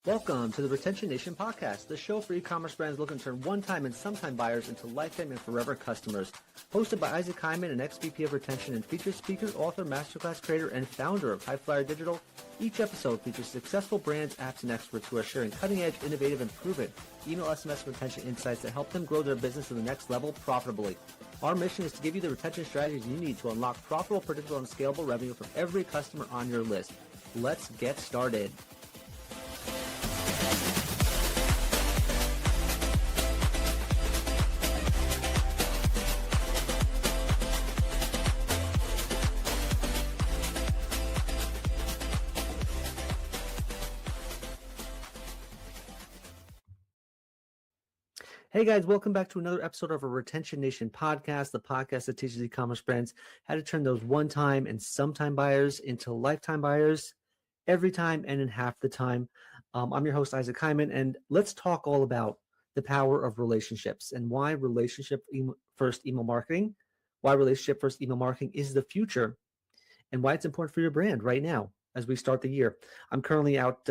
Welcome to the Retention Nation podcast, the show for e-commerce brands looking to turn one-time and sometime buyers into lifetime and forever customers. Hosted by Isaac Hyman, an ex-VP of Retention and featured speaker, author, masterclass creator, and founder of High Flyer Digital. Each episode features successful brands, apps, and experts who are sharing cutting-edge, innovative, and proven email SMS retention insights that help them grow their business to the next level profitably. Our mission is to give you the retention strategies you need to unlock profitable, predictable, and scalable revenue from every customer on your list. Let's get started. Hey guys, welcome back to another episode of our Retention Nation podcast, the podcast that teaches e-commerce brands how to turn those one-time and sometime buyers into lifetime buyers every time and in half the time. I'm your host, Isaac Hyman, and let's talk all about the power of relationships and why relationship-first email marketing is the future and why it's important for your brand right now as we start the year. I'm currently out,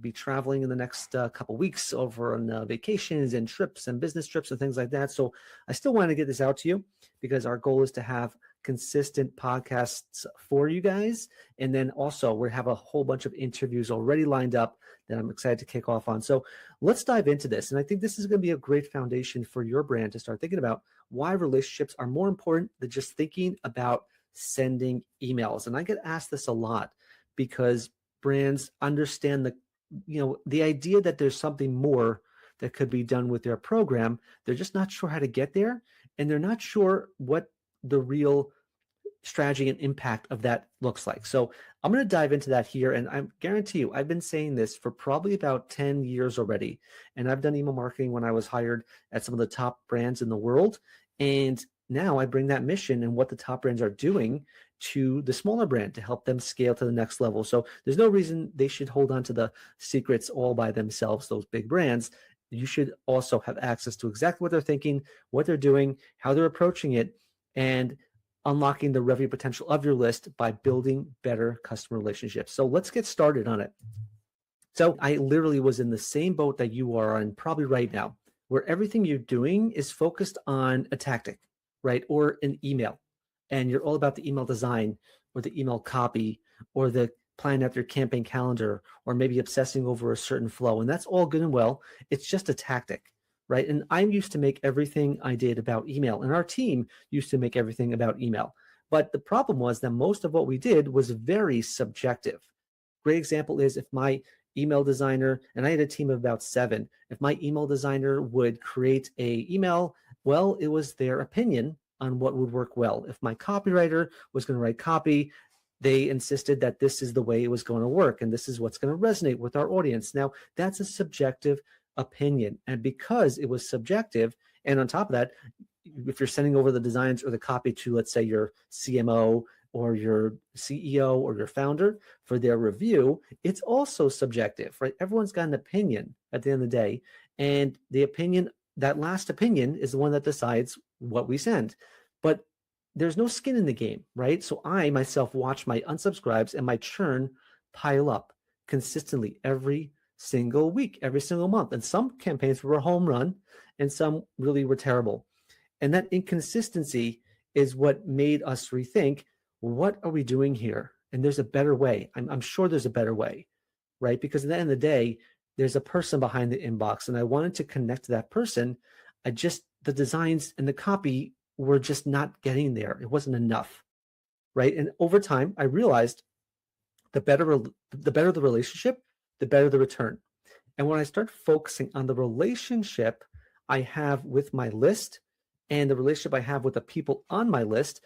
be traveling in the next couple weeks over on vacations and trips and business trips and things like that. So I still want to get this out to you because our goal is to have consistent podcasts for you guys. And then also we have a whole bunch of interviews already lined up that I'm excited to kick off on. So let's dive into this. And I think this is going to be a great foundation for your brand to start thinking about why relationships are more important than just thinking about sending emails. And I get asked this a lot, because brands understand the idea that there's something more that could be done with their program. They're just not sure how to get there, and they're not sure what the real strategy and impact of that looks like. So I'm going to dive into that here, and I guarantee you, I've been saying this for probably about 10 years already, and I've done email marketing when I was hired at some of the top brands in the world, and now I bring that mission and what the top brands are doing to the smaller brand to help them scale to the next level. So there's no reason they should hold on to the secrets all by themselves, those big brands. You should also have access to exactly what they're thinking, what they're doing, how they're approaching it, and unlocking the revenue potential of your list by building better customer relationships. So let's get started on it. So I literally was in the same boat that you are in probably right now, where everything you're doing is focused on a tactic, right? Or an email. And you're all about the email design or the email copy or the plan out your campaign calendar or maybe obsessing over a certain flow. And that's all good and well. It's just a tactic, right? And I used to make everything I did about email, and our team used to make everything about email. But the problem was that most of what we did was very subjective. Great example is if my email designer, and I had a team of about 7, if my email designer would create a email, well, it was their opinion on what would work well. If my copywriter was going to write copy, they insisted that this is the way it was going to work and this is what's going to resonate with our audience. Now, that's a subjective opinion. And because it was subjective, and on top of that, if you're sending over the designs or the copy to, let's say, your CMO or your CEO or your founder for their review, it's also subjective, right? Everyone's got an opinion at the end of the day. And the opinion, that last opinion, is the one that decides what we send. But there's no skin in the game, right? So I myself watch my unsubscribes and my churn pile up consistently every single week, every single month. And some campaigns were a home run and some really were terrible. And that inconsistency is what made us rethink, what are we doing here? And there's a better way. I'm sure there's a better way, right? Because at the end of the day, there's a person behind the inbox, and I wanted to connect to that person. The designs and the copy were just not getting there. It wasn't enough, right? And over time, I realized the better the relationship, the better the return. And when I start focusing on the relationship I have with my list and the relationship I have with the people on my list,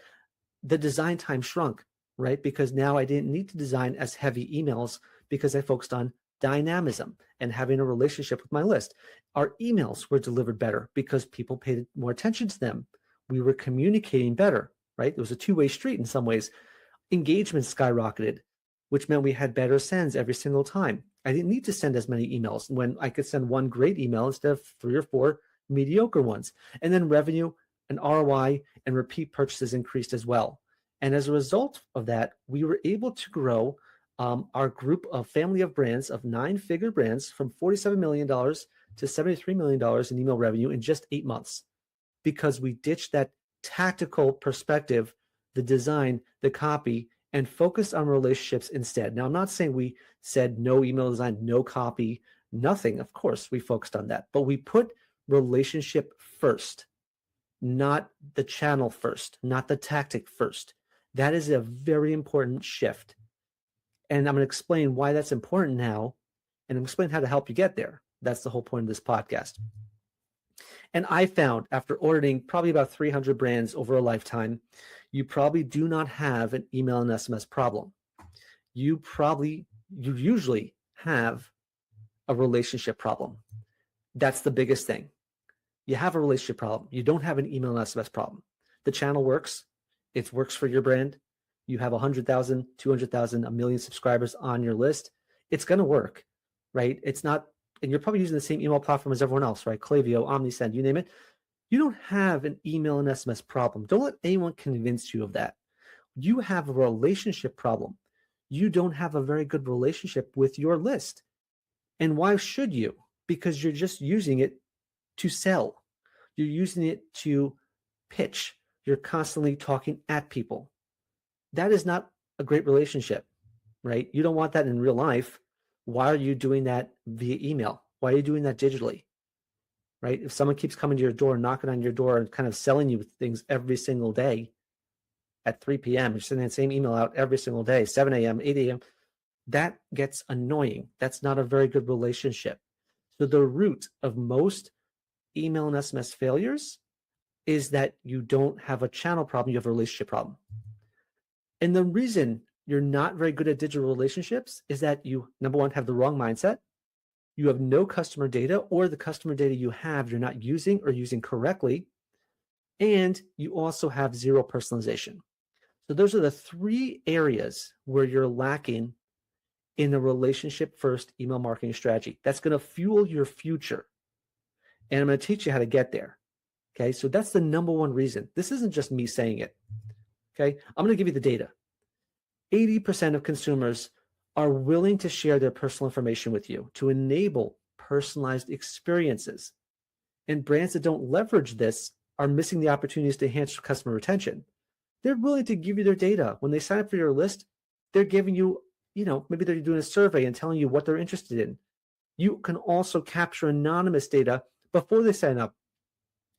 the design time shrunk, right? Because now I didn't need to design as heavy emails because I focused on dynamism and having a relationship with my list. Our emails were delivered better because people paid more attention to them. We were communicating better, right? It was a two-way street in some ways. Engagement skyrocketed, which meant we had better sends every single time. I didn't need to send as many emails when I could send one great email instead of 3 or 4 mediocre ones. And then revenue and ROI and repeat purchases increased as well. And as a result of that, we were able to grow our group of family of brands of 9-figure brands from $47 million to $73 million in email revenue in just 8 months, because we ditched that tactical perspective, the design, the copy, and focused on relationships instead. Now, I'm not saying we said no email design, no copy, nothing. Of course, we focused on that, but we put relationship first, not the channel first, not the tactic first. That is a very important shift. And I'm going to explain why that's important now, and I'm explain how to help you get there. That's the whole point of this podcast. And I found, after auditing probably about 300 brands over a lifetime, you probably do not have an email and SMS problem. You usually have a relationship problem. That's the biggest thing. You have a relationship problem. You don't have an email and SMS problem. The channel works. It works for your brand. You have 100,000, 200,000, 1 million subscribers on your list. It's going to work, right? It's not, and you're probably using the same email platform as everyone else, right? Klaviyo, OmniSend, you name it. You don't have an email and SMS problem. Don't let anyone convince you of that. You have a relationship problem. You don't have a very good relationship with your list. And why should you? Because you're just using it to sell. You're using it to pitch. You're constantly talking at people. That is not a great relationship, right? You don't want that in real life. Why are you doing that via email? Why are you doing that digitally, right? If someone keeps coming to your door, knocking on your door and kind of selling you things every single day at 3 p.m., you're sending that same email out every single day, 7 a.m., 8 a.m., that gets annoying. That's not a very good relationship. So the root of most email and SMS failures is that you don't have a channel problem, you have a relationship problem. And the reason you're not very good at digital relationships is that you, number one, have the wrong mindset. You have no customer data, or the customer data you have, you're not using or using correctly. And you also have zero personalization. So those are the 3 areas where you're lacking in a relationship first email marketing strategy. That's going to fuel your future. And I'm going to teach you how to get there. Okay. So that's the number one reason. This isn't just me saying it. Okay. I'm going to give you the data. 80% of consumers are willing to share their personal information with you to enable personalized experiences. And brands that don't leverage this are missing the opportunities to enhance customer retention. They're willing to give you their data. When they sign up for your list, they're giving you, maybe they're doing a survey and telling you what they're interested in. You can also capture anonymous data before they sign up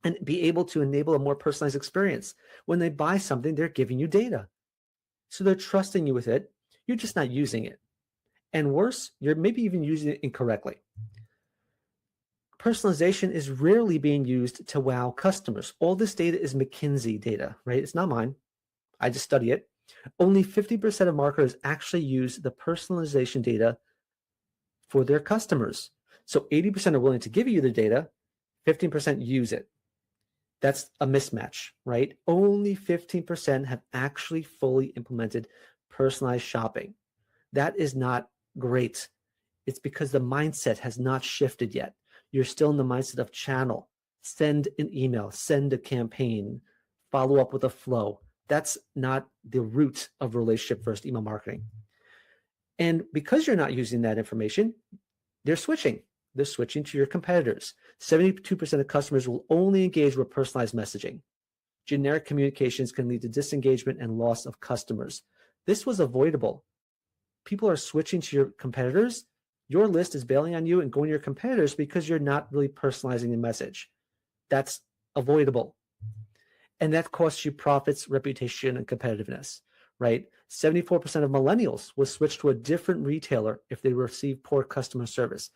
and be able to enable a more personalized experience. When they buy something, they're giving you data. So they're trusting you with it. You're just not using it. And worse, you're maybe even using it incorrectly. Personalization is rarely being used to wow customers. All this data is McKinsey data, right? It's not mine. I just study it. Only 50% of marketers actually use the personalization data for their customers. So 80% are willing to give you the data, 15% use it. That's a mismatch, right? Only 15% have actually fully implemented personalized shopping. That is not great. It's because the mindset has not shifted yet. You're still in the mindset of channel. Send an email, send a campaign, follow up with a flow. That's not the root of relationship first email marketing. And because you're not using that information, they're switching. They're switching to your competitors. 72% of customers will only engage with personalized messaging. Generic communications can lead to disengagement and loss of customers. This was avoidable. People are switching to your competitors. Your list is bailing on you and going to your competitors because you're not really personalizing the message. That's avoidable. And that costs you profits, reputation, and competitiveness, right? 74% of millennials will switch to a different retailer if they receive poor customer service.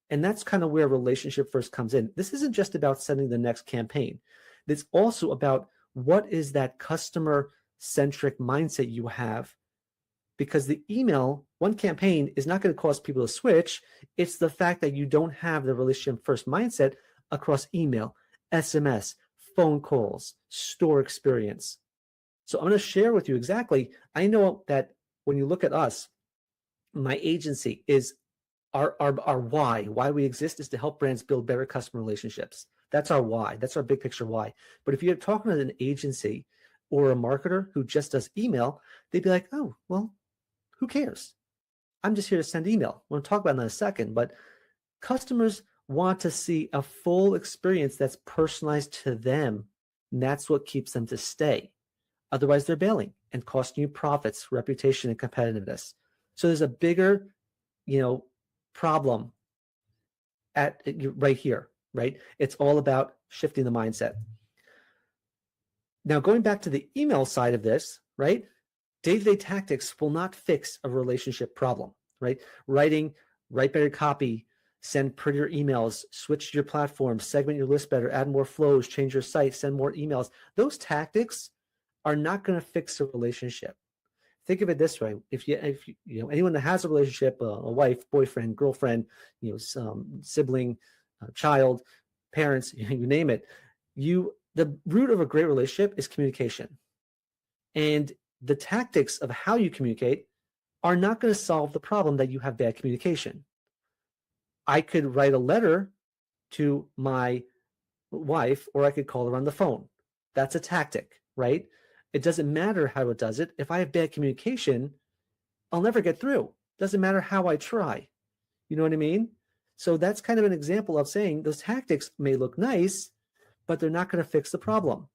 And that's kind of where relationship first comes in. This isn't just about sending the next campaign. It's also about what is that customer-centric mindset you have, because the email, one campaign is not going to cause people to switch. It's the fact that you don't have the relationship first mindset across email, SMS, phone calls, store experience. So I'm going to share with you exactly. I know that when you look at us, my agency is our why we exist is to help brands build better customer relationships. That's our why. That's our big picture why. But if you're talking to an agency or a marketer who just does email, they'd be like, oh, well, who cares? I'm just here to send email. We'll talk about that in a second, but customers want to see a full experience that's personalized to them, and that's what keeps them to stay. Otherwise, they're bailing and costing you profits, reputation, and competitiveness. So there's a bigger, problem at right here, right? It's all about shifting the mindset. Now, going back to the email side of this, right? Day-to-day tactics will not fix a relationship problem, right? Write better copy, send prettier emails, switch your platform, segment your list better, add more flows, change your site, send more emails. Those tactics are not going to fix a relationship. Think of it this way: if anyone that has a relationship, a wife, boyfriend, girlfriend, sibling, child, parents, you name it, the root of a great relationship is communication, and the tactics of how you communicate are not going to solve the problem that you have bad communication. I could write a letter to my wife, or I could call her on the phone. That's a tactic, right? It doesn't matter how it does it. If I have bad communication, I'll never get through. Doesn't matter how I try. You know what I mean? So that's kind of an example of saying those tactics may look nice, but they're not going to fix the problem.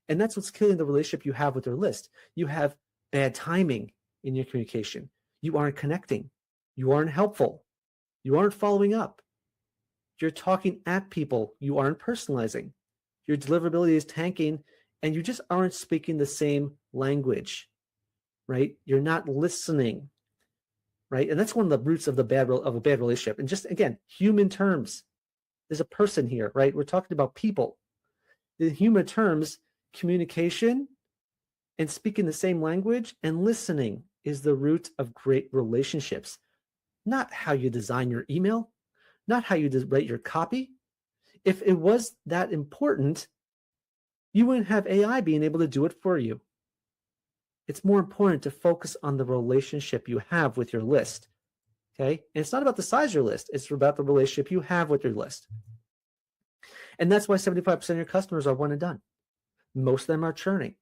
And that's what's killing the relationship you have with your list. You have bad timing in your communication. You aren't connecting. You aren't helpful. You aren't following up. You're talking at people. You aren't personalizing. Your deliverability is tanking, and you just aren't speaking the same language, right? You're not listening, right? And that's one of the roots of a bad relationship. And just, again, human terms. There's a person here, right? We're talking about people. In human terms, communication and speaking the same language and listening is the root of great relationships. Not how you design your email, not how you write your copy. If it was that important, you wouldn't have AI being able to do it for you. It's more important to focus on the relationship you have with your list. Okay? And it's not about the size of your list, it's about the relationship you have with your list. And that's why 75% of your customers are one and done. Most of them are churning.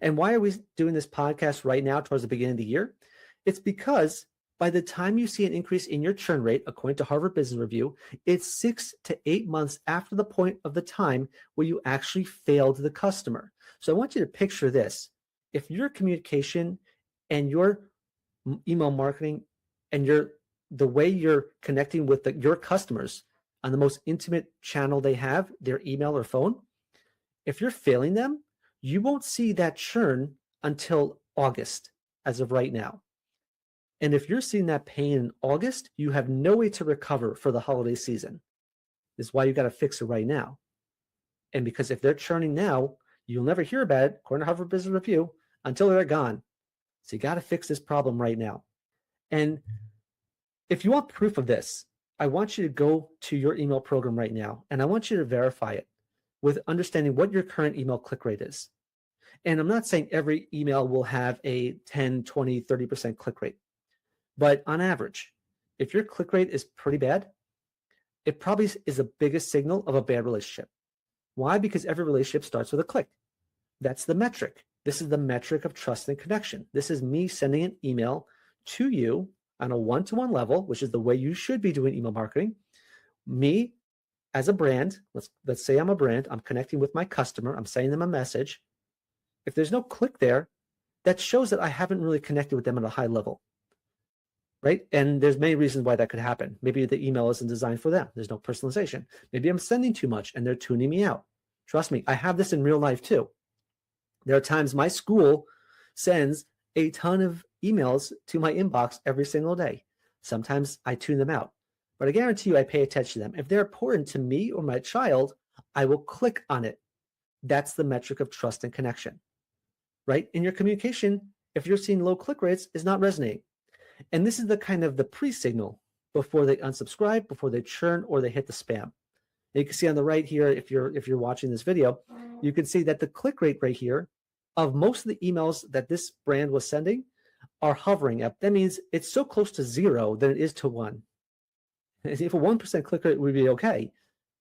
And why are we doing this podcast right now towards the beginning of the year? It's because by the time you see an increase in your churn rate, according to Harvard Business Review, it's 6 to 8 months after the point of the time where you actually failed the customer. So I want you to picture this. If your communication and your email marketing and the way you're connecting with your customers on the most intimate channel they have, their email or phone, if you're failing them, you won't see that churn until August, as of right now. And if you're seeing that pain in August, you have no way to recover for the holiday season. This is why you got to fix it right now. And because if they're churning now, you'll never hear about it, according to Harvard Business Review, until they're gone. So you got to fix this problem right now. And if you want proof of this, I want you to go to your email program right now, and I want you to verify it with understanding what your current email click rate is. And I'm not saying every email will have a 10, 20, 30% click rate. But on average, if your click rate is pretty bad, it probably is the biggest signal of a bad relationship. Why? Because every relationship starts with a click. That's the metric. This is the metric of trust and connection. This is me sending an email to you on a one-to-one level, which is the way you should be doing email marketing. Me as a brand, let's say I'm a brand, I'm connecting with my customer, I'm sending them a message. If there's no click there, that shows that I haven't really connected with them at a high level. Right? And there's many reasons why that could happen. Maybe the email isn't designed for them. There's no personalization. Maybe I'm sending too much and they're tuning me out. Trust me, I have this in real life too. There are times my school sends a ton of emails to my inbox every single day. Sometimes I tune them out, but I guarantee you I pay attention to them. If they're important to me or my child, I will click on it. That's the metric of trust and connection, right? In your communication, if you're seeing low click rates, it's not resonating. And this is the kind of the pre-signal before they unsubscribe, before they churn, or they hit the spam. And you can see on the right here, if you're watching this video, you can see that the click rate right here of most of the emails that this brand was sending are hovering up. That means it's so close to 0 than it is to 1. If a 1% click rate would be okay,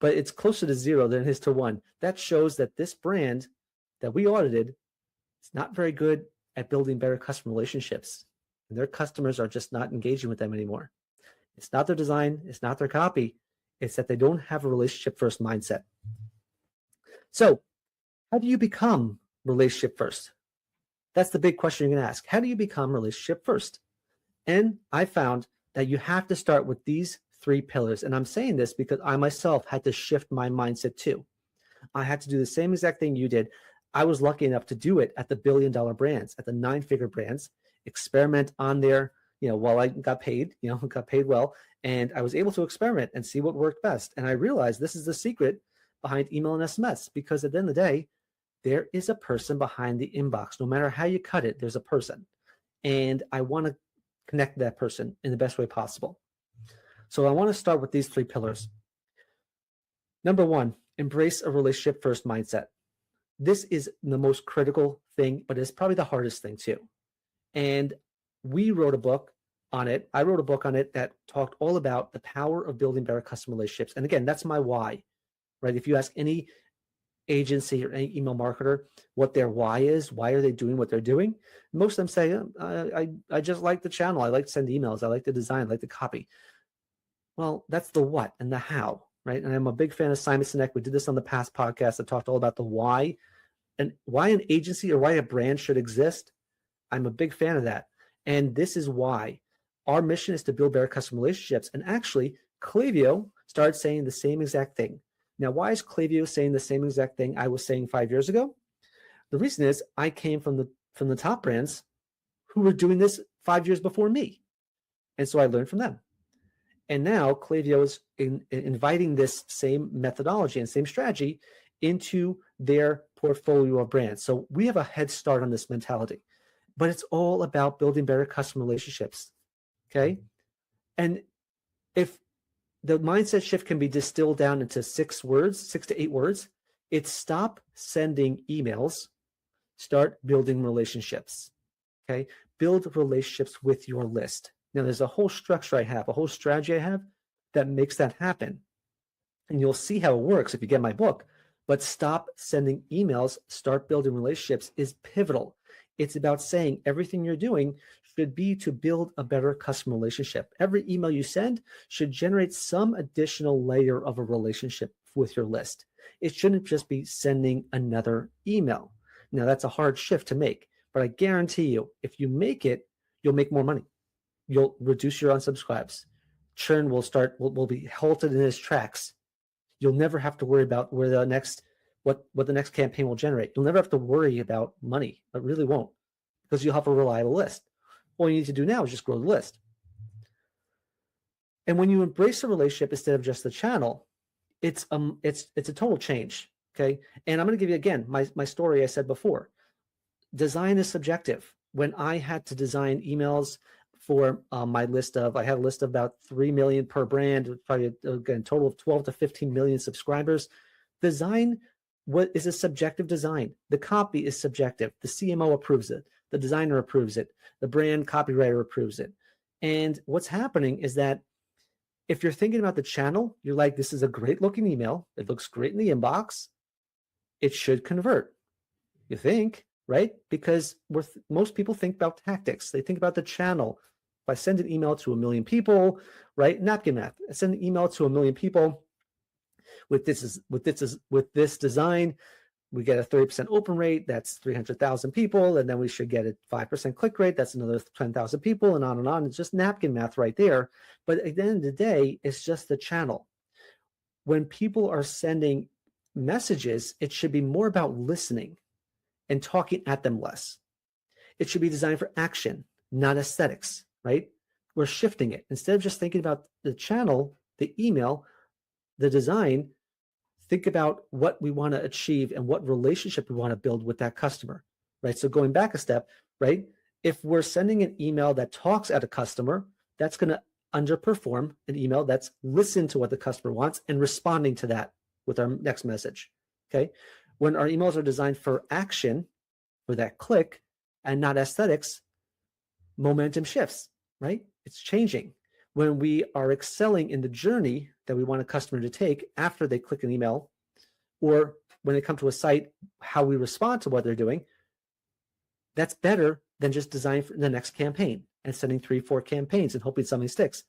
but it's closer to 0 than it is to 1. That shows that this brand that we audited is not very good at building better customer relationships. and their customers are just not engaging with them anymore. It's not their design, it's not their copy, it's that they don't have a relationship first mindset. So, how do you become relationship first? That's the big question you're going to ask. How do you become relationship first? And I found that you have to start with these 3 pillars. And I'm saying this because I myself had to shift my mindset too. I had to do the same exact thing you did. I was lucky enough to do it at the $1 billion brands, at the 9-figure brands, experiment on there, while I got paid, got paid well. And I was able to experiment and see what worked best. And I realized this is the secret behind email and SMS, because at the end of the day, there is a person behind the inbox. No matter how you cut it, there's a person. And I want to connect that person in the best way possible. So I want to start with these 3 pillars. Number 1, embrace a relationship first mindset. This is the most critical thing, but it's probably the hardest thing too. And we wrote a book on it. I wrote a book on it that talked all about the power of building better customer relationships. And again, that's my why, right? If you ask any agency or any email marketer what their why is, why are they doing what they're doing, most of them say, I just like the channel, I like to send emails, I like the design, I like the copy. Well, that's the what and the how, right? And I'm a big fan of Simon Sinek. We did this on the past podcast that talked all about the why and why an agency or why a brand should exist. I'm a big fan of that. And this is why our mission is to build better customer relationships. And actually, Klaviyo started saying the same exact thing. Now, why is Klaviyo saying the same exact thing I was saying 5 years ago? The reason is I came from the top brands who were doing this 5 years before me. And so I learned from them. And now Klaviyo is inviting this same methodology and same strategy into their portfolio of brands. So we have a head start on this mentality, but it's all about building better customer relationships. Okay. And if the mindset shift can be distilled down into 6 to 8 words, it's stop sending emails, start building relationships. Okay. Build relationships with your list. Now, there's a whole structure I have, a whole strategy I have that makes that happen. And you'll see how it works if you get my book. But stop sending emails, start building relationships is pivotal. It's about saying everything you're doing should be to build a better customer relationship. Every email you send should generate some additional layer of a relationship with your list. It shouldn't just be sending another email. Now, that's a hard shift to make, but I guarantee you, if you make it, you'll make more money. You'll reduce your unsubscribes. Churn will be halted in its tracks. You'll never have to worry about where the next what the next campaign will generate. You'll never have to worry about money. It really won't, because you'll have a reliable list. All you need to do now is just grow the list. And when you embrace a relationship instead of just the channel, it's a total change. Okay. And I'm going to give you again my story I said before. Design is subjective. When I had to design emails for my list of, I had a list of about 3 million per brand, probably again, total of 12 to 15 million subscribers. Design what is a subjective design. The copy is subjective. The CMO approves it. The designer approves it. The brand copywriter approves it. And what's happening is that if you're thinking about the channel, you're like, this is a great looking email. It looks great in the inbox. It should convert. You think, right? Because most people think about tactics. They think about the channel. If I send an email to 1 million people, right? Napkin math. I send an email to 1 million people with this design, we get a 30% open rate. That's 300,000 people, and then we should get a 5% click rate. That's another 10,000 people, and on and on. It's just napkin math right there. But at the end of the day, it's just the channel. When people are sending messages, it should be more about listening and talking at them less. It should be designed for action, not aesthetics, right? We're shifting it. Instead of just thinking about the channel, the email, the design, think about what we want to achieve and what relationship we want to build with that customer, right? So going back a step, right? If we're sending an email that talks at a customer, that's going to underperform an email that's listened to what the customer wants and responding to that with our next message, okay? When our emails are designed for action, for that click, and not aesthetics, momentum shifts, right? It's changing. When we are excelling in the journey that we want a customer to take after they click an email, or when they come to a site, how we respond to what they're doing, that's better than just design for the next campaign. and sending 3, 4 campaigns and hoping something sticks.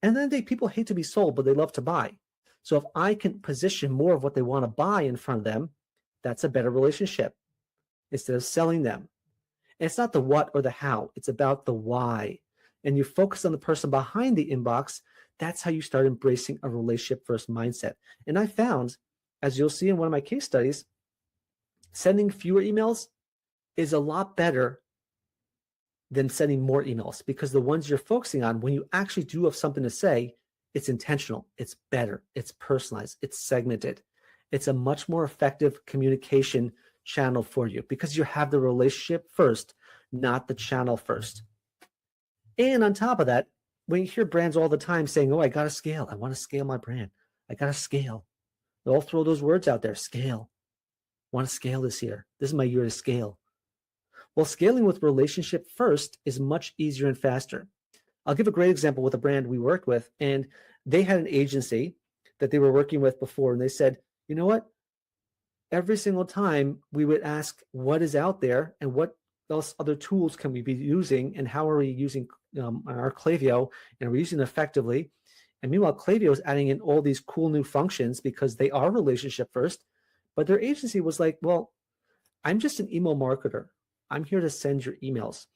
And then people hate to be sold, but they love to buy. So if I can position more of what they want to buy in front of them, that's a better relationship instead of selling them. And it's not the what or the how, it's about the why. And you focus on the person behind the inbox. That's how you start embracing a relationship first mindset. And I found, as you'll see in one of my case studies, sending fewer emails is a lot better than sending more emails, because the ones you're focusing on, when you actually do have something to say, it's intentional, it's better, it's personalized, it's segmented. It's a much more effective communication channel for you because you have the relationship first, not the channel first. And on top of that, when you hear brands all the time saying, oh, I got to scale, I want to scale my brand, I got to scale. They'll throw those words out there, scale. I want to scale this year. This is my year to scale. Well, scaling with relationship first is much easier and faster. I'll give a great example with a brand we worked with, and they had an agency that they were working with before, and they said, you know what? Every single time we would ask what is out there and what else other tools can we be using and how are we using our Klaviyo, and we're using it effectively. And meanwhile, Klaviyo is adding in all these cool new functions because they are relationship first. But their agency was like, well, I'm just an email marketer. I'm here to send your emails.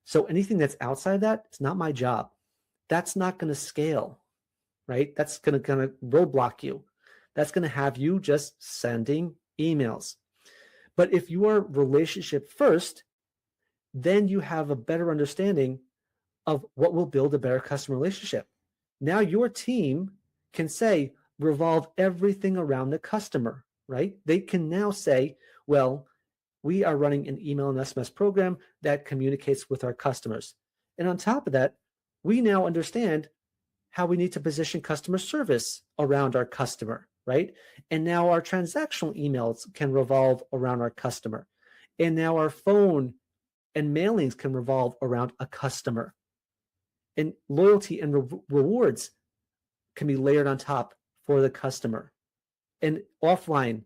So anything that's outside of that, it's not my job. That's not going to scale, right? That's going to kind of roadblock you. That's going to have you just sending emails. But if you are relationship first, then you have a better understanding of what will build a better customer relationship. Now your team can say, revolve everything around the customer, right? They can now say, well, we are running an email and SMS program that communicates with our customers. And on top of that, we now understand how we need to position customer service around our customer, right? And now our transactional emails can revolve around our customer. And now our phone and mailings can revolve around a customer. And loyalty and rewards can be layered on top for the customer. And offline,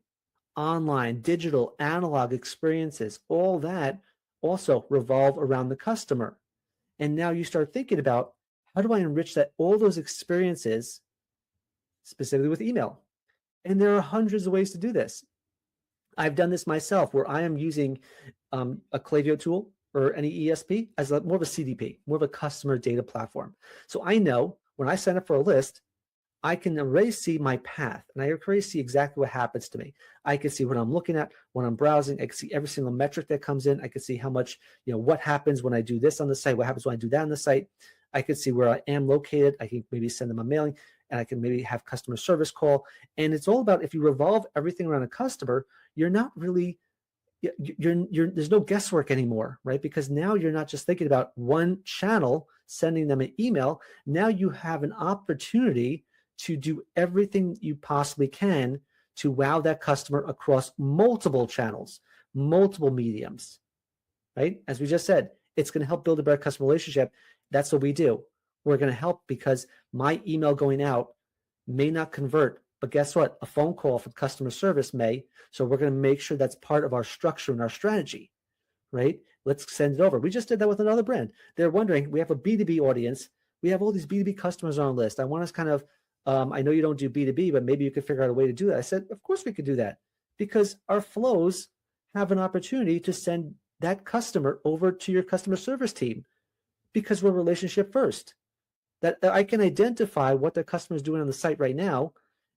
online, digital, analog experiences, all that also revolve around the customer. And now you start thinking about, how do I enrich all those experiences specifically with email? And there are hundreds of ways to do this. I've done this myself where I am using a Klaviyo tool or any ESP as more of a CDP, more of a customer data platform. So I know when I sign up for a list, I can already see my path, and I already see exactly what happens to me. I can see what I'm looking at when I'm browsing. I can see every single metric that comes in. I can see how much, what happens when I do this on the site, what happens when I do that on the site. I can see where I am located. I can maybe send them a mailing, and I can maybe have customer service call. And it's all about, if you revolve everything around a customer, you're not really, there's no guesswork anymore, right? Because now you're not just thinking about one channel, sending them an email. Now you have an opportunity to do everything you possibly can to wow that customer across multiple channels, multiple mediums, right? As we just said, it's going to help build a better customer relationship. That's what we do. We're going to help because my email going out may not convert, but guess what? A phone call from customer service may. So we're going to make sure that's part of our structure and our strategy, right? Let's send it over. We just did that with another brand. They're wondering, we have a B2B audience. We have all these B2B customers on our list. I want us kind of, I know you don't do B2B, but maybe you could figure out a way to do that. I said, of course we could do that, because our flows have an opportunity to send that customer over to your customer service team, because we're relationship first. That I can identify what the customer is doing on the site right now.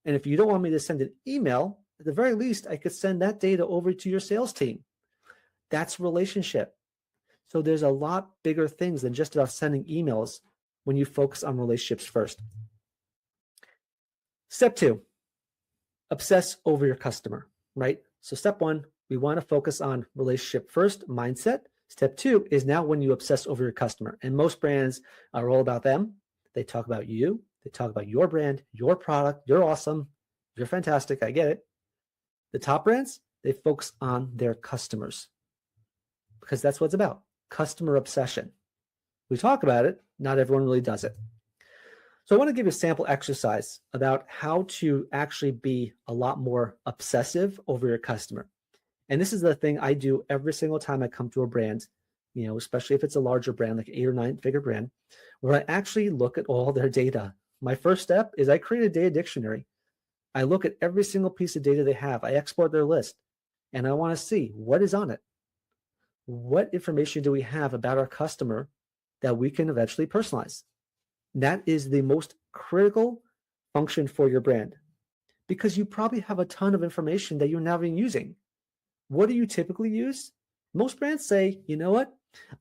And if you don't want me to send an email, at the very least, I could send that data over to your sales team. That's relationship. So there's a lot bigger things than just about sending emails when you focus on relationships first. Step 2, obsess over your customer, right? So step 1, we want to focus on relationship first mindset. Step 2 is now when you obsess over your customer. And most brands are all about them. They talk about you. They talk about your brand, your product. You're awesome. You're fantastic. I get it. The top brands, they focus on their customers, because that's what it's about. Customer obsession. We talk about it. Not everyone really does it. So I want to give you a sample exercise about how to actually be a lot more obsessive over your customer. And this is the thing I do every single time I come to a brand. especially if it's a larger brand, like 8 or 9 figure brand, where I actually look at all their data. My first step is I create a data dictionary. I look at every single piece of data they have. I export their list, and I want to see what is on it. What information do we have about our customer that we can eventually personalize? That is the most critical function for your brand, because you probably have a ton of information that you're not even using. What do you typically use? Most brands say, you know what?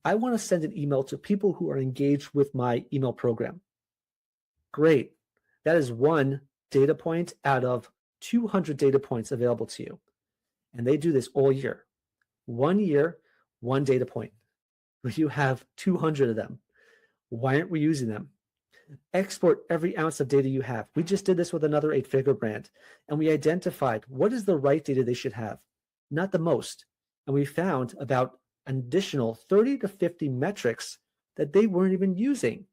I want to send an email to people who are engaged with my email program. Great. That is one data point out of 200 data points available to you. And they do this all year. 1 year, one data point. You have 200 of them. Why aren't we using them? Export every ounce of data you have. We just did this with another 8-figure brand, and we identified what is the right data they should have, not the most. And we found about an additional 30 to 50 metrics that they weren't even using.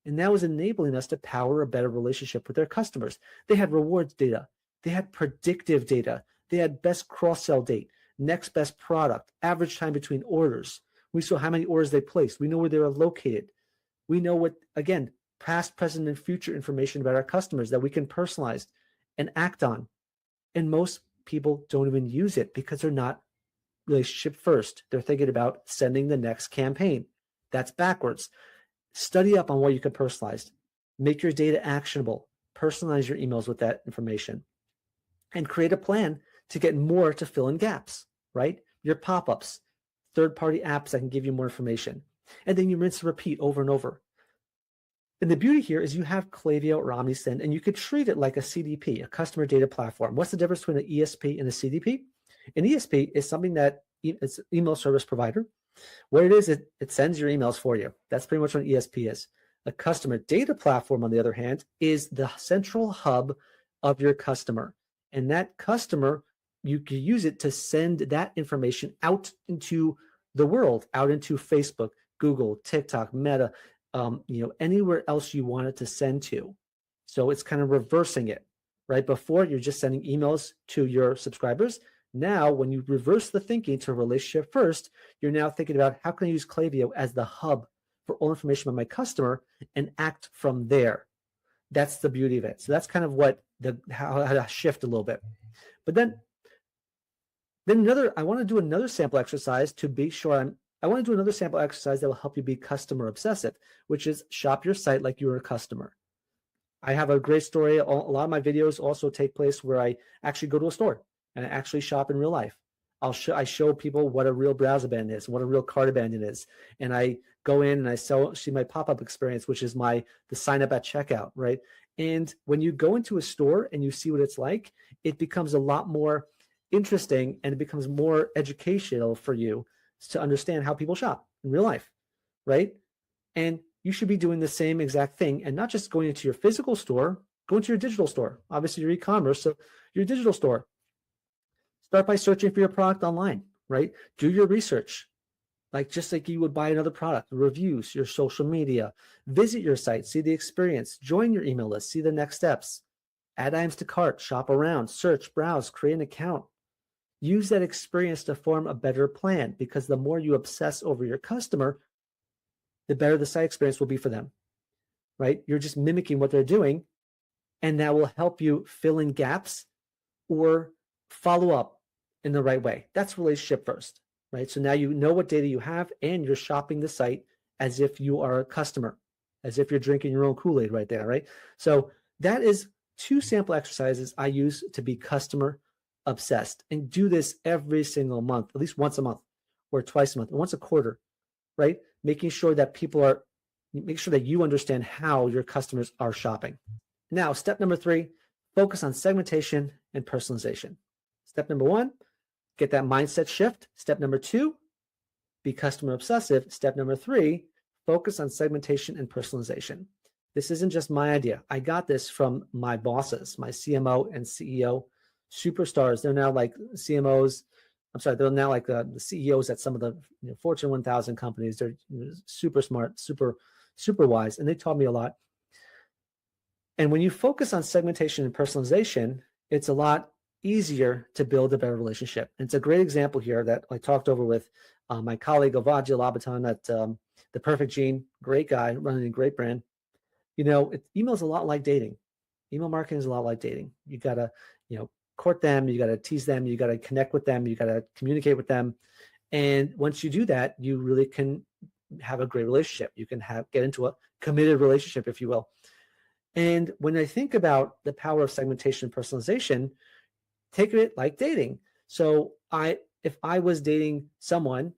And that was enabling us to power a better relationship with their customers. They had rewards data. They had predictive data. They had best cross-sell date, next best product, average time between orders. We saw how many orders they placed. We know where they were located. We know what, again, past, present, and future information about our customers that we can personalize and act on. And most people don't even use it because they're not relationship first. They're thinking about sending the next campaign. That's backwards. Study up on what you can personalize. Make your data actionable. Personalize your emails with that information. And create a plan to get more to fill in gaps, right? Your pop-ups, third-party apps that can give you more information. And then you rinse and repeat over and over. And the beauty here is you have Klaviyo or OmniSend, and you could treat it like a CDP, a customer data platform. What's the difference between an ESP and a CDP? An ESP is something that it's an email service provider. What it is, it sends your emails for you. That's pretty much what an ESP is. A customer data platform, on the other hand, is the central hub of your customer. And that customer, you can use it to send that information out into the world, out into Facebook, Google, TikTok, Meta, anywhere else you want it to send to. So it's kind of reversing it, right? Before, you're just sending emails to your subscribers. Now, when you reverse the thinking to relationship first, you're now thinking about how can I use Klaviyo as the hub for all information about my customer and act from there. That's the beauty of it. So that's kind of what how to shift a little bit. But then I want to do another sample exercise to be sure I want to do another sample exercise that will help you be customer obsessive, which is shop your site like you're a customer. I have a great story. A lot of my videos also take place where I actually go to a store and I actually shop in real life. I show people what a real browser band is, what a real cart abandon is. And I go in and I see my pop-up experience, which is the sign up at checkout, right? And when you go into a store and you see what it's like, it becomes a lot more interesting and it becomes more educational for you to understand how people shop in real life, right? And you should be doing the same exact thing and not just going into your physical store, go into your digital store. Obviously, your e-commerce, so your digital store. Start by searching for your product online, right? Do your research, just like you would buy another product, reviews, your social media, visit your site, see the experience, join your email list, see the next steps, add items to cart, shop around, search, browse, create an account. Use that experience to form a better plan, because the more you obsess over your customer, the better the site experience will be for them, right? You're just mimicking what they're doing, and that will help you fill in gaps or follow up in the right way. That's relationship first, right? So now you know what data you have and you're shopping the site as if you are a customer, as if you're drinking your own Kool-Aid right there, right? So that is 2 sample exercises I use to be customer obsessed, and do this every single month, at least once a month or twice a month, or once a quarter, right? Making sure that make sure that you understand how your customers are shopping. Now, step number 3, focus on segmentation and personalization. Step number 1, get that mindset shift. Step number 2, be customer obsessive. Step number 3, focus on segmentation and personalization. This isn't just my idea. I got this from my bosses, my CMO and CEO, superstars. They're now like CMOs. They're now like the CEOs at some of the Fortune 1000 companies. They're super smart, super wise, and they taught me a lot. And when you focus on segmentation and personalization, it's a lot easier to build a better relationship. And it's a great example here that I talked over with My colleague Ovadia Labaton at The Perfect Gene, great guy, running a great brand. Email is a lot like dating. Email marketing is a lot like dating. You gotta, court them. You gotta tease them. You gotta connect with them. You gotta communicate with them. And once you do that, you really can have a great relationship. You can get into a committed relationship, if you will. And when I think about the power of segmentation and personalization, take it like dating. So if I was dating someone,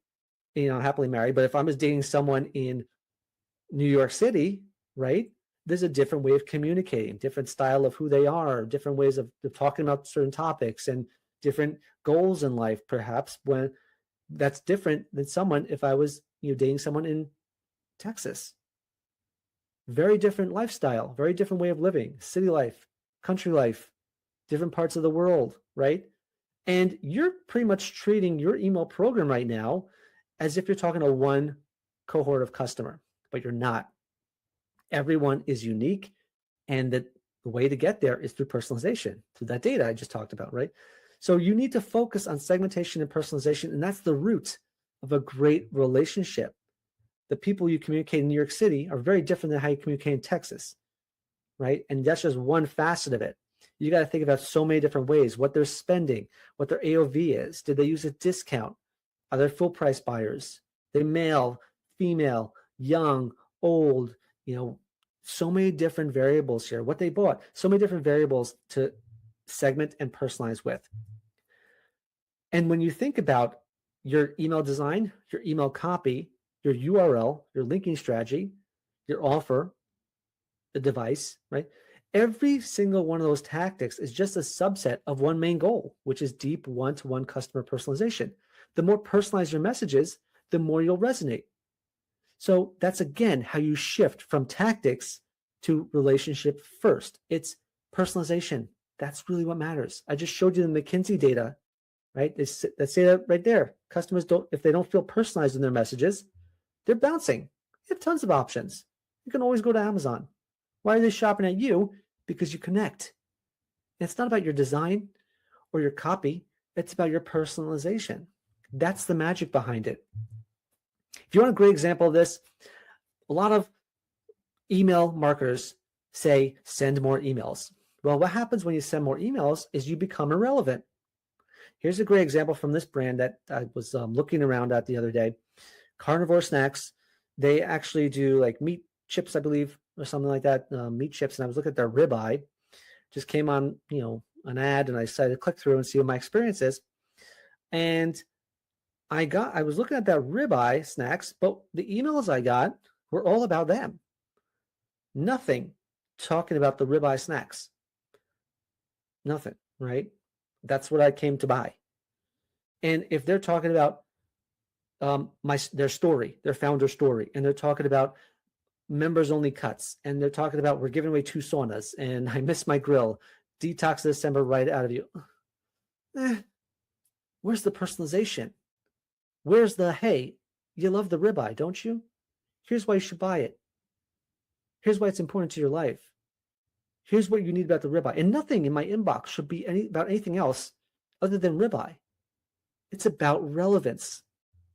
happily married, but if I was dating someone in New York City, right? There's a different way of communicating, different style of who they are, different ways of talking about certain topics and different goals in life, perhaps, when that's different than someone if I was dating someone in Texas. Very different lifestyle, very different way of living, city life, country life, different parts of the world, right? And you're pretty much treating your email program right now as if you're talking to one cohort of customer, but you're not. Everyone is unique, and the way to get there is through personalization, through that data I just talked about, right? So you need to focus on segmentation and personalization, and that's the root of a great relationship. The people you communicate in New York City are very different than how you communicate in Texas, right? And that's just one facet of it. You got to think about so many different ways, what they're spending, what their AOV is. Did they use a discount? Are they full price buyers? They male, female, young, old, so many different variables here. What they bought, so many different variables to segment and personalize with. And when you think about your email design, your email copy, your URL, your linking strategy, your offer, the device, right? Every single one of those tactics is just a subset of one main goal, which is deep one-to-one customer personalization. The more personalized your message is, the more you'll resonate. So that's, again, how you shift from tactics to relationship first. It's personalization. That's really what matters. I just showed you the McKinsey data, right? They say that right there. Customers if they don't feel personalized in their messages, they're bouncing. You have tons of options. You can always go to Amazon. Why are they shopping at you? Because you connect. And it's not about your design or your copy. It's about your personalization. That's the magic behind it. If you want a great example of this, a lot of email marketers say, send more emails. Well, what happens when you send more emails is you become irrelevant. Here's a great example from this brand that I was looking around at the other day. Carnivore Snacks. They actually do like meat chips, I believe, or something like that, meat chips. And I was looking at their ribeye. Just came on, an ad, and I decided to click through and see what my experience is. And I was looking at that ribeye snacks, but the emails I got were all about them. Nothing talking about the ribeye snacks. Nothing, right? That's what I came to buy. And if they're talking about their story, their founder story, and they're talking about members only cuts, and they're talking about we're giving away 2 saunas, and I miss my grill, detox December right out of you. Where's the personalization? Where's the, hey, you love the ribeye, don't you? Here's why you should buy it. Here's why it's important to your life. Here's what you need about the ribeye. And nothing in my inbox should be about anything else other than ribeye. It's about relevance,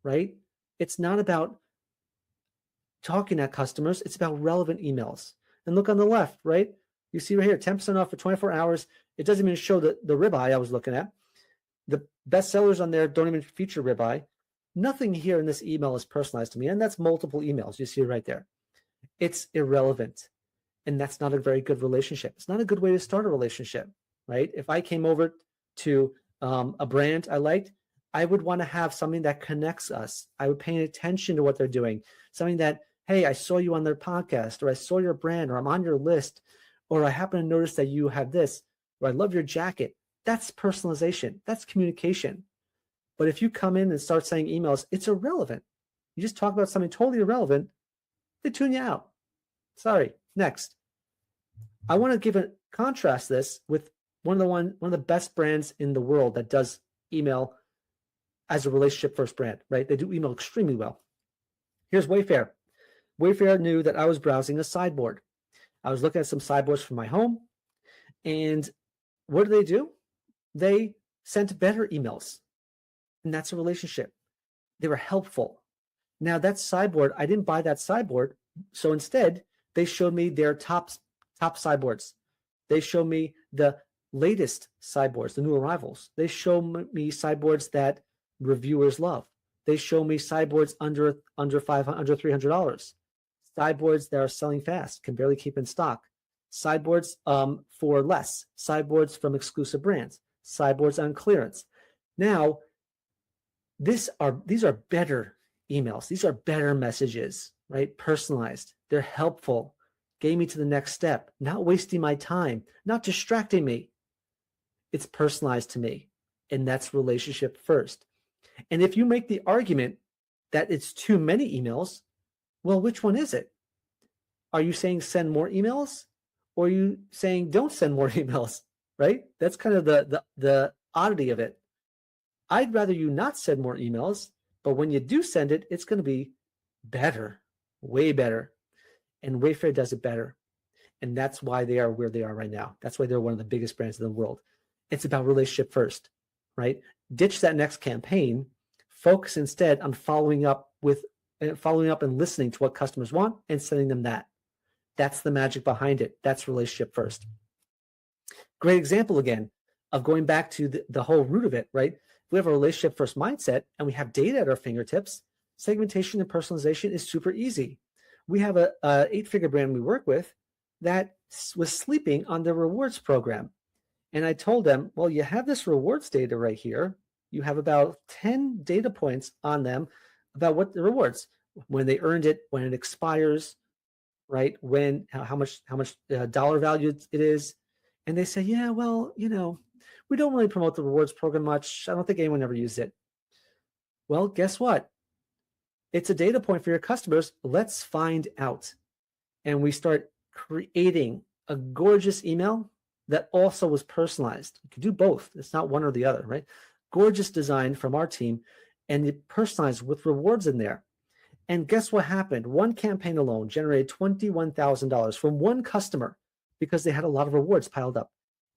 right? It's not about talking at customers. It's about relevant emails. And look on the left, right? You see right here, 10% off for 24 hours. It doesn't even show the ribeye I was looking at. The best sellers on there don't even feature ribeye. Nothing here in this email is personalized to me. And that's multiple emails. You see it right there. It's irrelevant. And that's not a very good relationship. It's not a good way to start a relationship, right? If I came over to a brand I liked, I would want to have something that connects us. I would pay attention to what they're doing. Something that, hey, I saw you on their podcast, or I saw your brand, or I'm on your list, or I happen to notice that you have this, or I love your jacket. That's personalization. That's communication. But if you come in and start saying emails, it's irrelevant. You just talk about something totally irrelevant, they tune you out. Sorry. Next. I want to give a contrast this with one of the best brands in the world that does email as a relationship first brand, right? They do email extremely well. Here's Wayfair. Wayfair knew that I was browsing a sideboard. I was looking at some sideboards for my home. And what do? They sent better emails. And that's a relationship. They were helpful. Now that sideboard, I didn't buy that sideboard. So instead, they showed me their top sideboards. They showed me the latest sideboards, the new arrivals. They show me sideboards that reviewers love. They show me sideboards under $300, sideboards that are selling fast, can barely keep in stock, sideboards for less, sideboards from exclusive brands, sideboards on clearance. Now, these are better emails. These are better messages, right? Personalized. They're helpful. Getting me to the next step, not wasting my time, not distracting me. It's personalized to me. And that's relationship first. And if you make the argument that it's too many emails, well, which one is it? Are you saying send more emails? Or are you saying don't send more emails, right? That's kind of the oddity of it. I'd rather you not send more emails, but when you do send it, it's going to be better, way better. And Wayfair does it better. And that's why they are where they are right now. That's why they're one of the biggest brands in the world. It's about relationship first, right? Ditch that next campaign. Focus instead on following up and listening to what customers want and sending them that. That's the magic behind it. That's relationship first. Great example again of going back to the whole root of it, right? If we have a relationship first mindset and we have data at our fingertips, segmentation and personalization is super easy. We have a 8-figure brand we work with that was sleeping on the rewards program. And I told them, well, you have this rewards data right here. You have about 10 data points on them about what the rewards, when they earned it, when it expires, right? When, how much dollar value it is. And they say, yeah, well, we don't really promote the rewards program much. I don't think anyone ever used it. Well, guess what? It's a data point for your customers. Let's find out. And we start creating a gorgeous email that also was personalized. You can do both. It's not one or the other, right? Gorgeous design from our team, and it personalized with rewards in there. And guess what happened? One campaign alone generated $21,000 from one customer because they had a lot of rewards piled up.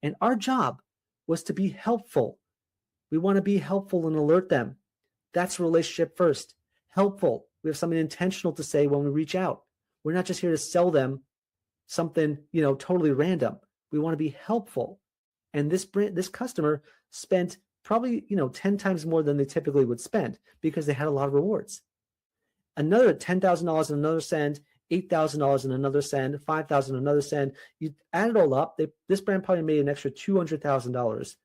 And our job was to be helpful. We want to be helpful and alert them. That's relationship first. Helpful. We have something intentional to say when we reach out. We're not just here to sell them something, totally random. We want to be helpful. And this customer spent probably, 10 times more than they typically would spend because they had a lot of rewards. Another $10,000 in another send, $8,000 in another send, $5,000 in another send. You add it all up, this brand probably made an extra $200,000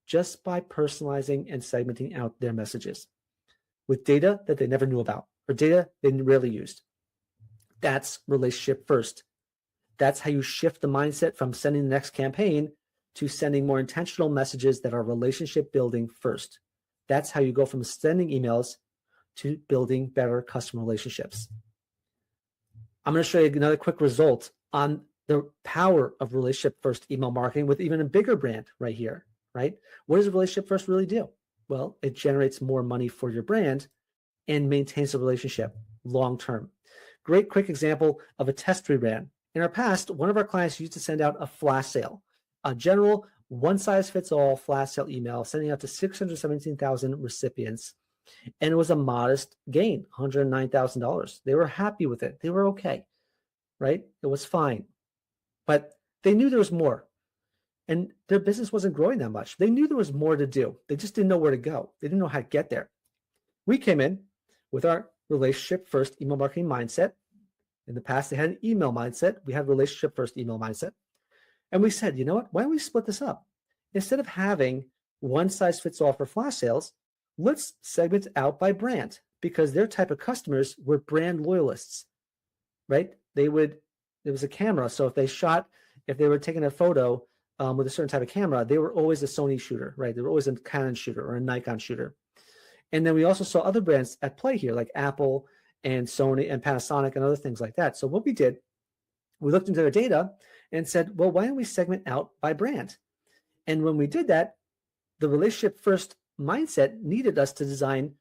just by personalizing and segmenting out their messages with data that they never knew about or data they rarely used. That's relationship first. That's how you shift the mindset from sending the next campaign to sending more intentional messages that are relationship building first. That's how you go from sending emails to building better customer relationships. I'm going to show you another quick result on the power of relationship first email marketing with even a bigger brand right here, right? What does relationship first really do? Well, it generates more money for your brand and maintains the relationship long term. Great quick example of a test we ran. In our past, one of our clients used to send out a flash sale, a general one-size-fits-all flash sale email, sending out to 617,000 recipients. And it was a modest gain, $109,000. They were happy with it. They were okay, right? It was fine. But they knew there was more. And their business wasn't growing that much. They knew there was more to do. They just didn't know where to go. They didn't know how to get there. We came in with our relationship first email marketing mindset. In the past, they had an email mindset. We had relationship first email mindset. And we said, you know what? Why don't we split this up? Instead of having one size fits all for flash sales, let's segment out by brand because their type of customers were brand loyalists, right? There was a camera. So if they were taking a photo with a certain type of camera, they were always a Sony shooter, right? They were always a Canon shooter or a Nikon shooter. And then we also saw other brands at play here, like Apple and Sony and Panasonic and other things like that. So what we did, we looked into their data and said, well, why don't we segment out by brand? And when we did that, the relationship first mindset needed us to design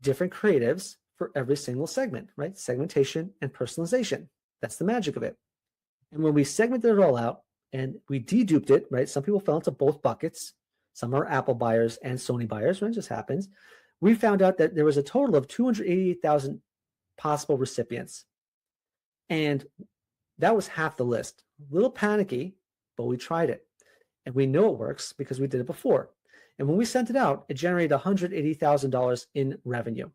different creatives for every single segment, right? Segmentation and personalization. That's the magic of it. And when we segmented it all out and we deduped it, right? Some people fell into both buckets. Some are Apple buyers and Sony buyers, right? It just happens. We found out that there was a total of 288,000 possible recipients. And that was half the list. A little panicky, but we tried it. And we know it works because we did it before. And when we sent it out, it generated $180,000 in revenue.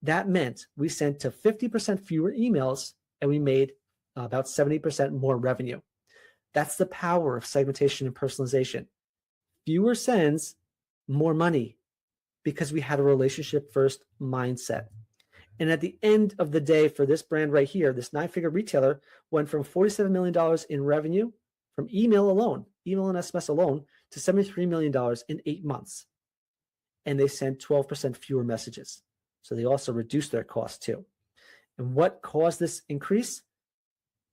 That meant we sent to 50% fewer emails and we made about 70% more revenue. That's the power of segmentation and personalization. Fewer sends, more money, because we had a relationship first mindset. And at the end of the day, for this brand right here, this 9-figure retailer went from $47 million in revenue from email alone, email and SMS alone, to $73 million in 8 months. And they sent 12% fewer messages. So they also reduced their cost too. And what caused this increase?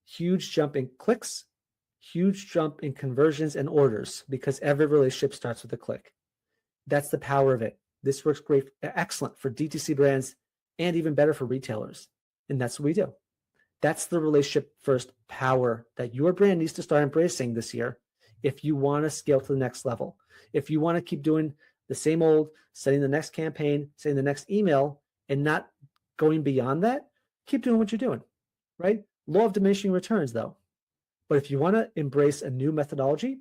Huge jump in clicks, huge jump in conversions and orders, because every relationship starts with a click. That's the power of it. This works great, excellent for DTC brands, and even better for retailers. And that's what we do. That's the relationship first power that your brand needs to start embracing this year if you want to scale to the next level. If you want to keep doing the same old, setting the next campaign, setting the next email, and not going beyond that, keep doing what you're doing, right? Law of diminishing returns, though. But if you want to embrace a new methodology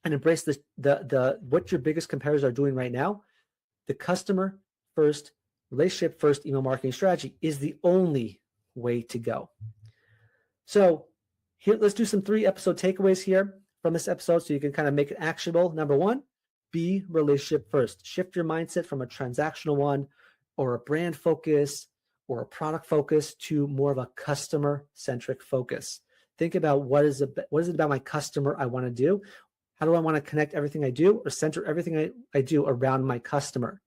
and embrace the what your biggest competitors are doing right now, the customer first, relationship first email marketing strategy is the only way to go. So here, let's do some 3-episode takeaways here from this episode so you can kind of make it actionable. Number 1, be relationship first. Shift your mindset from a transactional one or a brand focus or a product focus to more of a customer-centric focus. Think about what is it about my customer I want to do? How do I want to connect everything I do or center everything I do around my customer?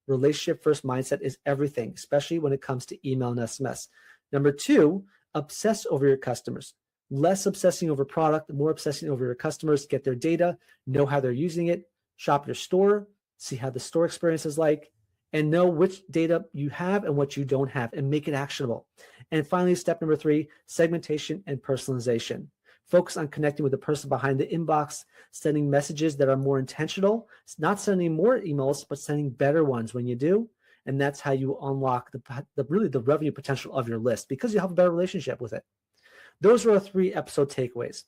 Relationship first mindset is everything, especially when it comes to email and SMS. Number 2, obsess over your customers. Less obsessing over product, more obsessing over your customers. Get their data, know how they're using it, shop your store, see how the store experience is like, and know which data you have and what you don't have, and make it actionable. And finally, step number 3, segmentation and personalization. Focus on connecting with the person behind the inbox, sending messages that are more intentional, not sending more emails, but sending better ones when you do. And that's how you unlock the revenue potential of your list, because you have a better relationship with it. Those are our 3-episode takeaways.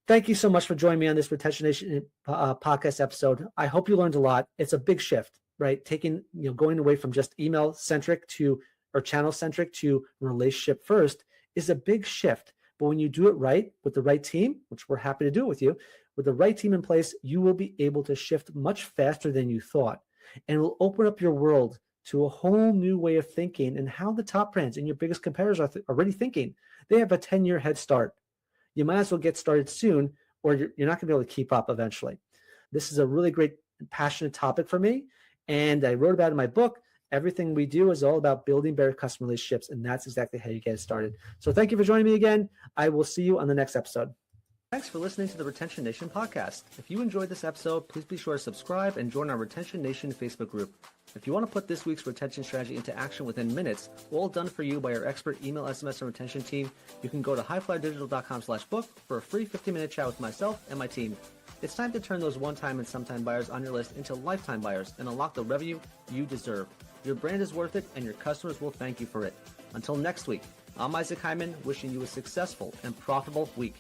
Thank you so much for joining me on this Retention Nation podcast episode. I hope you learned a lot. It's a big shift, right? Going away from just email centric or channel centric to relationship first is a big shift. But when you do it right with the right team, which we're happy to do it with you, with the right team in place, you will be able to shift much faster than you thought. And it will open up your world to a whole new way of thinking and how the top brands and your biggest competitors are already thinking. They have a 10-year head start. You might as well get started soon, or you're not going to be able to keep up eventually. This is a really great, passionate topic for me. And I wrote about it in my book. Everything we do is all about building better customer relationships, and that's exactly how you get it started. So thank you for joining me again. I will see you on the next episode. Thanks for listening to the Retention Nation podcast. If you enjoyed this episode, please be sure to subscribe and join our Retention Nation Facebook group. If you want to put this week's retention strategy into action within minutes, all done for you by our expert email, SMS, and retention team, you can go to highflyerdigital.com/book for a free 15-minute chat with myself and my team. It's time to turn those one-time and sometime buyers on your list into lifetime buyers and unlock the revenue you deserve. Your brand is worth it, and your customers will thank you for it. Until next week, I'm Isaac Hyman, wishing you a successful and profitable week.